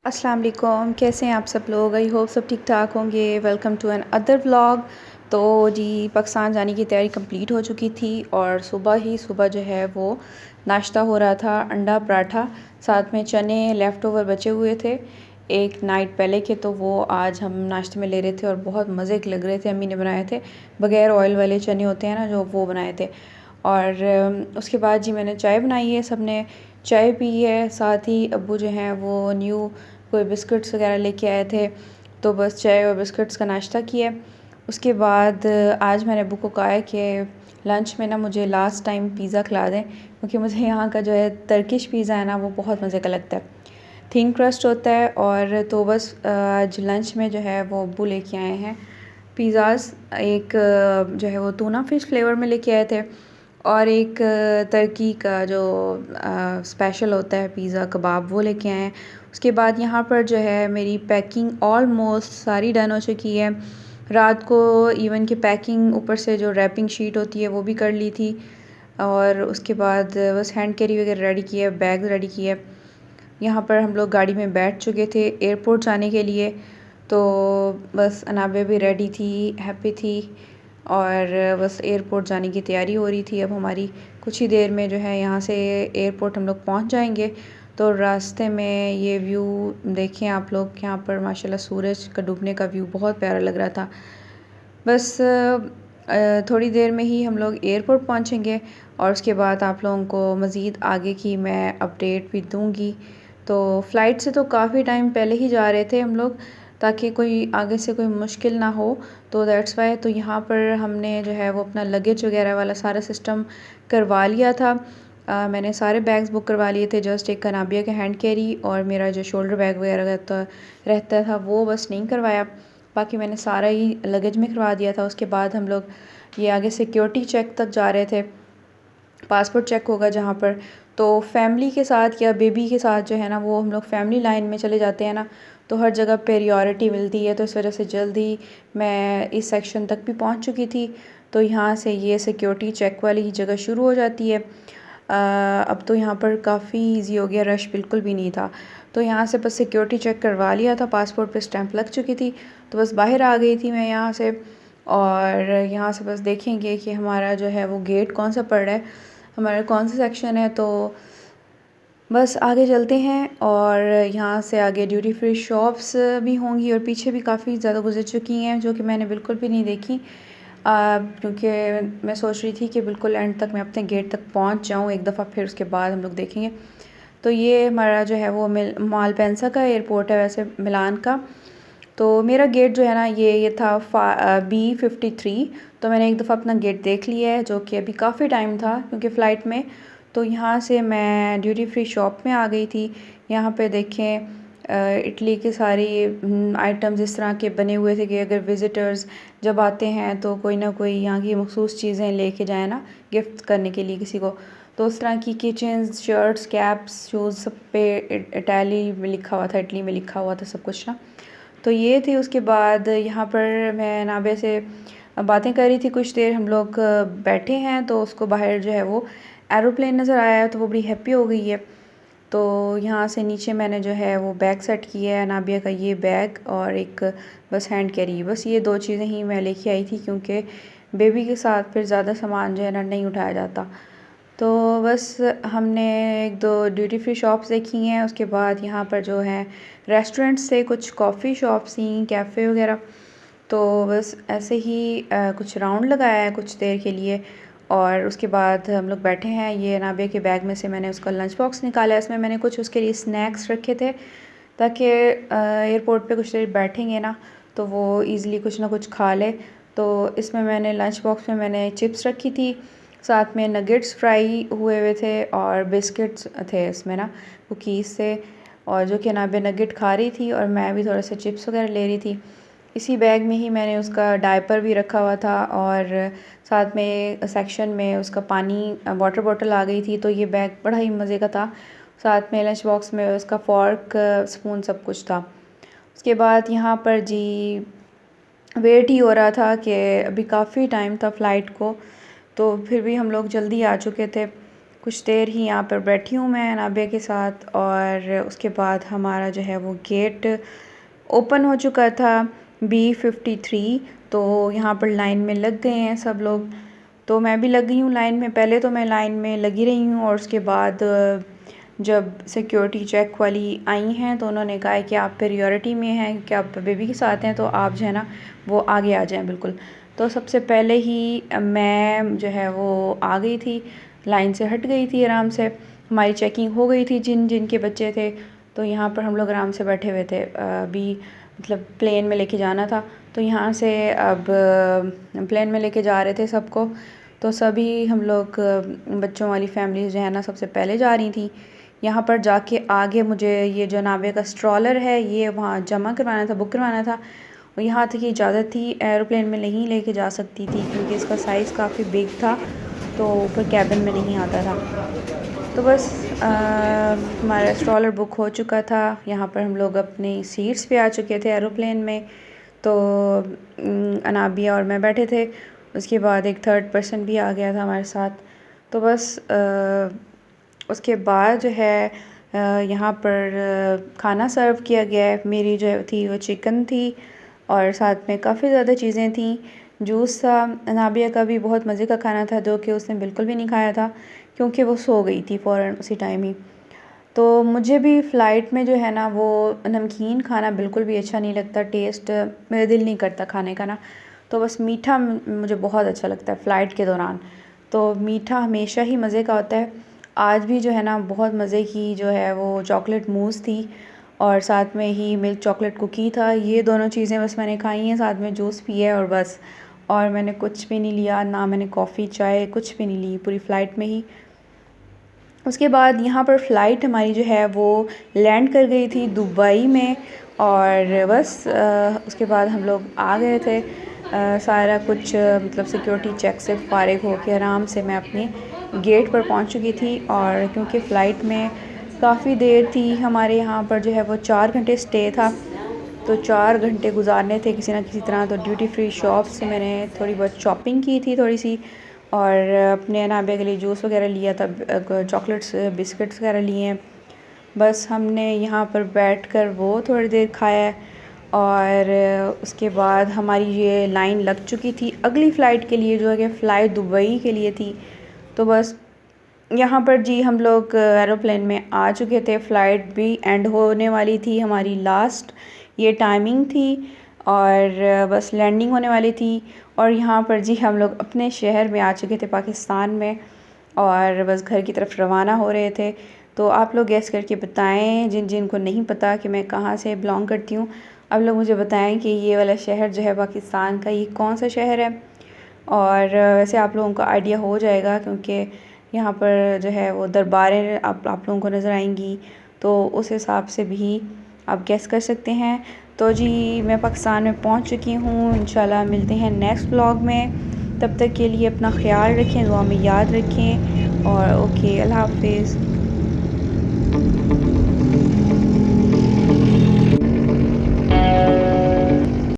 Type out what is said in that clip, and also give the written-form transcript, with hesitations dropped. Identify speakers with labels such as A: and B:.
A: अस्सलाम वालेकुम, कैसे हैं आप सब लोग। आई होप सब ठीक ठाक होंगे। Welcome to another vlog. तो जी पाकिस्तान जाने की तैयारी कंप्लीट हो चुकी थी और सुबह जो है वो नाश्ता हो रहा था, अंडा पराठा, साथ में चने लेफ़्ट ओवर बचे हुए थे एक नाइट पहले के, तो वो आज हम नाश्ते में ले रहे थे और बहुत मज़े के लग रहे थे। अम्मी ने बनाए थे, बग़ैर ऑयल वाले चने होते हैं ना जो, वो बनाए थे। और उसके बाद जी मैंने चाय बनाई है, सब ने चाय पी है। साथ ही अब्बू जो हैं वो न्यू कोई बिस्किट्स वगैरह लेके आए थे, तो बस चाय और बिस्किट्स का नाश्ता किया। उसके बाद आज मैंने अब्बू को कहा है कि लंच में ना मुझे लास्ट टाइम पिज़्ज़ा खिला दें, क्योंकि मुझे यहाँ का जो है टर्किश पिज़्ज़ा है ना वो बहुत मज़े का लगता है, थिन क्रस्ट होता है। और तो बस आज लंच में जो है वो अब्बू लेके आए हैं पिज़्ज़ाज़। एक जो है वो टूना फ़िश फ्लेवर में लेके आए थे, और एक तुर्की का जो स्पेशल होता है पिज़्ज़ा कबाब, वो लेके आए हैं। उसके बाद यहाँ पर जो है मेरी पैकिंग ऑलमोस्ट सारी डन हो चुकी है। रात को इवन की पैकिंग, ऊपर से जो रैपिंग शीट होती है वो भी कर ली थी। और उसके बाद बस हैंड कैरी वगैरह रेडी किया, बैग रेडी किया। यहाँ पर हम लोग गाड़ी में बैठ चुके थे एयरपोर्ट जाने के लिए, तो बस अनाबे भी रेडी थी, हैप्पी थी, और बस एयरपोर्ट जाने की तैयारी हो रही थी। अब हमारी कुछ ही देर में जो है यहाँ से एयरपोर्ट हम लोग पहुँच जाएंगे। तो रास्ते में ये व्यू देखें आप लोग, यहाँ पर माशाल्लाह सूरज का डूबने का व्यू बहुत प्यारा लग रहा था। बस थोड़ी देर में ही हम लोग एयरपोर्ट पहुँचेंगे, और उसके बाद आप लोगों को मज़ीद आगे की मैं अपडेट भी दूँगी। तो फ़्लाइट से तो काफ़ी टाइम पहले ही जा रहे थे हम लोग, ताकि कोई आगे से कोई मुश्किल ना हो, तो दैट्स वाई। तो यहाँ पर हमने जो है वो अपना लगेज वगैरह वाला सारा सिस्टम करवा लिया था। मैंने सारे बैग्स बुक करवा लिए थे, जस्ट एक अनाबिया का हैंड कैरी और मेरा जो शोल्डर बैग वगैरह रहता था वो बस नहीं करवाया, बाकी मैंने सारा ही लगेज में करवा दिया था। उसके बाद हम लोग ये आगे सिक्योरिटी चेक तक जा रहे थे, पासपोर्ट चेक होगा जहाँ पर। तो फैमिली के साथ या बेबी के साथ जो है ना वो हम लोग फैमिली लाइन में चले जाते हैं ना, तो हर जगह प्रायोरिटी मिलती है। तो इस वजह से जल्दी मैं इस सेक्शन तक भी पहुँच चुकी थी। तो यहाँ से ये सिक्योरिटी चेक वाली ही जगह शुरू हो जाती है। अब तो यहाँ पर काफ़ी इजी हो गया, रश बिल्कुल भी नहीं था। तो यहाँ से बस सिक्योरिटी चेक करवा लिया था, पासपोर्ट पे स्टैंप लग चुकी थी, तो बस बाहर आ गई थी मैं यहाँ से। और यहाँ से बस देखेंगे कि हमारा जो है वो गेट कौन सा पड़ रहा है, हमारा कौन सा सेक्शन है। तो बस आगे चलते हैं, और यहाँ से आगे ड्यूटी फ्री शॉप्स भी होंगी, और पीछे भी काफ़ी ज़्यादा गुजर चुकी हैं जो कि मैंने बिल्कुल भी नहीं देखी, क्योंकि मैं सोच रही थी कि बिल्कुल एंड तक मैं अपने गेट तक पहुँच जाऊँ एक दफ़ा, फिर उसके बाद हम लोग देखेंगे। तो ये हमारा जो है वो मालपेंसा का एयरपोर्ट है वैसे, मिलान का। तो मेरा गेट जो है ना ये था B53। तो मैंने एक दफ़ा अपना गेट देख लिया है, जो कि अभी काफ़ी टाइम था क्योंकि फ़्लाइट में। तो यहाँ से मैं ड्यूटी फ्री शॉप में आ गई थी। यहाँ पे देखें इटली के सारी आइटम्स इस तरह के बने हुए थे कि अगर विज़िटर्स जब आते हैं तो कोई ना कोई यहाँ की मखसूस चीज़ें लेके जाए ना, गिफ्ट करने के लिए किसी को। तो उस तरह की किचन्स, शर्ट्स, कैप्स, शूज़, सब पे इटाली में लिखा हुआ था, इटली में लिखा हुआ था सब कुछ ना। तो ये थी। उसके बाद यहाँ पर मैं नाबे से बातें कर रही थी कुछ देर, हम लोग बैठे हैं, तो उसको बाहर जो है वो एरोप्लेन नज़र आया है, तो वो बड़ी हैप्पी हो गई है। तो यहाँ से नीचे मैंने जो है वो बैग सेट किया है, नाबिया का ये बैग और एक बस हैंड कैरी, बस ये दो चीज़ें ही मैं लेके आई थी, क्योंकि बेबी के साथ फिर ज़्यादा सामान जो है ना नहीं उठाया जाता। तो बस हमने एक दो ड्यूटी फ्री शॉप्स देखी हैं। उसके बाद यहाँ पर जो है रेस्टोरेंट्स थे, कुछ कॉफ़ी शॉप्स थी, कैफ़े वगैरह। तो बस ऐसे ही कुछ राउंड लगाया है कुछ देर के लिए, और उसके बाद हम लोग बैठे हैं। ये नाबिया के बैग में से मैंने उसका लंच बॉक्स निकाला है, इसमें मैंने कुछ उसके लिए स्नैक्स रखे थे, ताकि एयरपोर्ट पे कुछ देर बैठेंगे ना तो वो ईज़िली कुछ ना कुछ खा ले। तो इसमें मैंने लंच बॉक्स में मैंने चिप्स रखी थी, साथ में नगेट्स फ्राई हुए हुए थे, और बिस्किट्स थे इसमें ना, कुकीज़ से, और जो कि नाबे नगेट खा रही थी और मैं भी थोड़ा सा चिप्स वगैरह ले रही थी। इसी बैग में ही मैंने उसका डायपर भी रखा हुआ था, और साथ में सेक्शन में उसका पानी वाटर बॉटल आ गई थी, तो ये बैग बड़ा ही मज़े का था। साथ में लंच बॉक्स में उसका फ़ॉर्क, स्पून, सब कुछ था। उसके बाद यहाँ पर जी वेट ही हो रहा था कि अभी काफ़ी टाइम था फ़्लाइट को, तो फिर भी हम लोग जल्दी आ चुके थे। कुछ देर ही यहाँ पर बैठी हूँ मैं नाबिया के साथ, और उसके बाद हमारा जो है वो गेट ओपन हो चुका था B53। तो यहाँ पर लाइन में लग गए हैं सब लोग, तो मैं भी लग गई हूँ लाइन में। पहले तो मैं लाइन में लगी रही हूँ, और उसके बाद जब सिक्योरिटी चेक वाली आई हैं तो उन्होंने कहा है कि आप प्रायोरिटी में हैं, कि आप बेबी के साथ हैं, तो आप जो है ना वो आगे आ जाएं बिल्कुल। तो सबसे पहले ही मैं जो है वो आ गई थी, लाइन से हट गई थी आराम से। हमारी चेकिंग हो गई थी जिन जिन के बच्चे थे, तो यहाँ पर हम लोग आराम से बैठे हुए थे। अभी मतलब प्लेन में लेके जाना था, तो यहाँ से अब प्लेन में लेके जा रहे थे सबको। तो सभी हम लोग बच्चों वाली फैमिलीज़ जो है ना सबसे पहले जा रही थी। यहाँ पर जाके आगे मुझे ये जो नावे का स्ट्रॉलर है ये वहाँ जमा करवाना था, बुक करवाना था। और यहाँ तक की इजाज़त थी, एरोप्लेन में नहीं लेके जा सकती थी क्योंकि इसका साइज़ काफ़ी बिग था, तो ऊपर कैबिन में नहीं आता था। तो बस हमारा स्ट्रॉलर बुक हो चुका था। यहाँ पर हम लोग अपनी सीट्स पे आ चुके थे एरोप्लेन में। तो अनाबिया और मैं बैठे थे, उसके बाद एक थर्ड पर्सन भी आ गया था हमारे साथ। तो बस उसके बाद जो है यहाँ पर खाना सर्व किया गया है। मेरी जो थी वो चिकन थी, और साथ में काफ़ी ज़्यादा चीज़ें थी। जूस था। अनाबिया का भी बहुत मज़े का खाना था, जो कि उसने बिल्कुल भी नहीं खाया था क्योंकि वो सो गई थी फ़ौरन उसी टाइम ही। तो मुझे भी फ़्लाइट में जो है ना वो नमकीन खाना बिल्कुल भी अच्छा नहीं लगता, टेस्ट मेरा दिल नहीं करता खाने का ना। तो बस मीठा मुझे बहुत अच्छा लगता है फ़्लाइट के दौरान। तो मीठा हमेशा ही मज़े का होता है। आज भी जो है ना बहुत मज़े की जो है वो चॉकलेट मूस थी, और साथ में ही मिल्क चॉकलेट कुकी था। ये दोनों चीज़ें बस मैंने खाई हैं, साथ में जूस पिया है और बस। और मैंने कुछ भी नहीं लिया, ना मैंने कॉफ़ी चाय कुछ भी नहीं ली पूरी फ़्लाइट में ही। उसके बाद यहाँ पर फ़्लाइट हमारी जो है वो लैंड कर गई थी दुबई में, और बस उसके बाद हम लोग आ गए थे। सारा कुछ मतलब सिक्योरिटी चेक से फ़ारिग हो के आराम से मैं अपने गेट पर पहुँच चुकी थी। और क्योंकि फ़्लाइट में काफ़ी देर थी, हमारे यहाँ पर जो है वो 4 घंटे स्टे था, तो 4 घंटे गुजारने थे किसी ना किसी तरह। तो ड्यूटी फ्री शॉप से मैंने थोड़ी बहुत शॉपिंग की थी थोड़ी सी, और अपने नाबिया के लिए जूस वगैरह लिया था, चॉकलेट्स बिस्किट्स वगैरह लिए हैं। बस हमने यहाँ पर बैठकर वो थोड़ी देर खाया, और उसके बाद हमारी ये लाइन लग चुकी थी अगली फ़्लाइट के लिए, जो है कि फ़्लाइट दुबई के लिए थी। तो बस यहाँ पर जी हम लोग एरोप्लेन में आ चुके थे। फ़्लाइट भी एंड होने वाली थी, हमारी लास्ट ये टाइमिंग थी, और बस लैंडिंग होने वाली थी। और यहाँ पर जी हम लोग अपने शहर में आ चुके थे पाकिस्तान में, और बस घर की तरफ रवाना हो रहे थे। तो आप लोग गैस करके बताएं, जिन जिन को नहीं पता कि मैं कहाँ से बिलोंग करती हूँ, आप लोग मुझे बताएं कि ये वाला शहर जो है पाकिस्तान का ये कौन सा शहर है। और वैसे आप लोगों को आइडिया हो जाएगा क्योंकि यहाँ पर जो है वो दरबारें आप लोगों को नज़र आएंगी, तो उस हिसाब से भी आप गेस कर सकते हैं। तो जी मैं पाकिस्तान में पहुँच चुकी हूँ। इंशाल्लाह मिलते हैं नेक्स्ट व्लॉग में। तब तक के लिए अपना ख्याल रखें, दुआ में याद रखें, और ओके, अल्लाह हाफिज़।